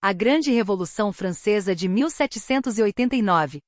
A Grande Revolução Francesa de 1789.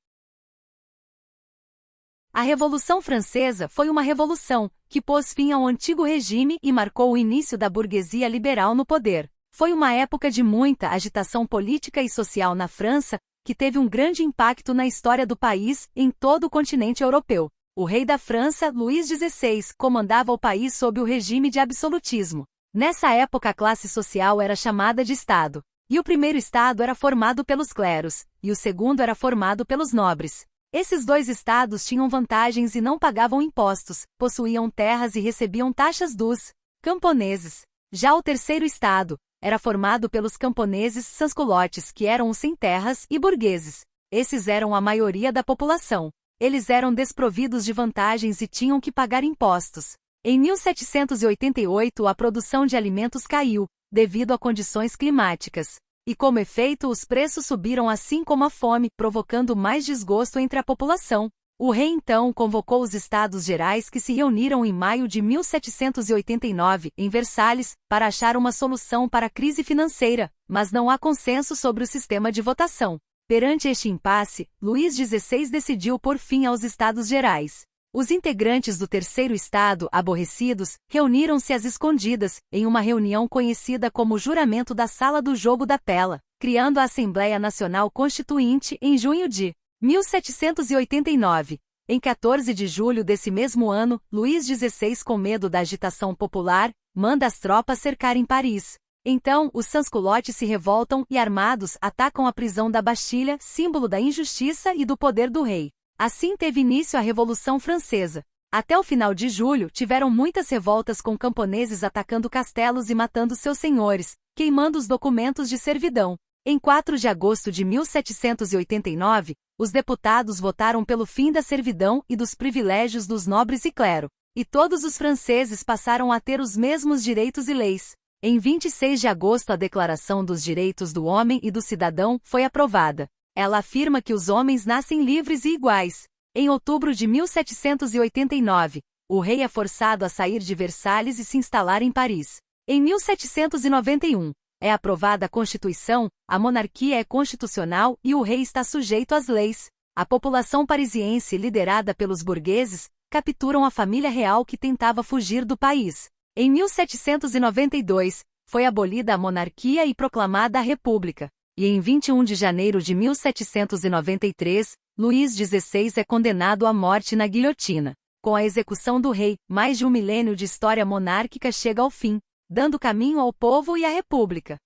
A Revolução Francesa foi uma revolução que pôs fim ao antigo regime e marcou o início da burguesia liberal no poder. Foi uma época de muita agitação política e social na França, que teve um grande impacto na história do país em todo o continente europeu. O rei da França, Luís XVI, comandava o país sob o regime de absolutismo. Nessa época a classe social era chamada de Estado. E o primeiro Estado era formado pelos clérigos, e o segundo era formado pelos nobres. Esses dois estados tinham vantagens e não pagavam impostos, possuíam terras e recebiam taxas dos camponeses. Já o terceiro Estado era formado pelos camponeses sans-culottes, que eram os sem terras, e burgueses. Esses eram a maioria da população. Eles eram desprovidos de vantagens e tinham que pagar impostos. Em 1788 a produção de alimentos caiu, devido a condições climáticas. E como efeito os preços subiram assim como a fome, provocando mais desgosto entre a população. O rei então convocou os Estados Gerais que se reuniram em maio de 1789, em Versalhes, para achar uma solução para a crise financeira, mas não há consenso sobre o sistema de votação. Perante este impasse, Luís XVI decidiu pôr fim aos Estados Gerais. Os integrantes do terceiro Estado, aborrecidos, reuniram-se às escondidas, em uma reunião conhecida como Juramento da Sala do Jogo da Pela, criando a Assembleia Nacional Constituinte em junho de 1789. Em 14 de julho desse mesmo ano, Luís XVI, com medo da agitação popular, manda as tropas cercarem Paris. Então, os sans-culottes se revoltam e, armados, atacam a prisão da Bastilha, símbolo da injustiça e do poder do rei. Assim teve início a Revolução Francesa. Até o final de julho, tiveram muitas revoltas com camponeses atacando castelos e matando seus senhores, queimando os documentos de servidão. Em 4 de agosto de 1789, os deputados votaram pelo fim da servidão e dos privilégios dos nobres e clero, e todos os franceses passaram a ter os mesmos direitos e leis. Em 26 de agosto a Declaração dos Direitos do Homem e do Cidadão foi aprovada. Ela afirma que os homens nascem livres e iguais. Em outubro de 1789, o rei é forçado a sair de Versalhes e se instalar em Paris. Em 1791, é aprovada a Constituição, a monarquia é constitucional e o rei está sujeito às leis. A população parisiense, liderada pelos burgueses, capturam a família real que tentava fugir do país. Em 1792, foi abolida a monarquia e proclamada a república. E em 21 de janeiro de 1793, Luís XVI é condenado à morte na guilhotina. Com a execução do rei, mais de um milênio de história monárquica chega ao fim, dando caminho ao povo e à república.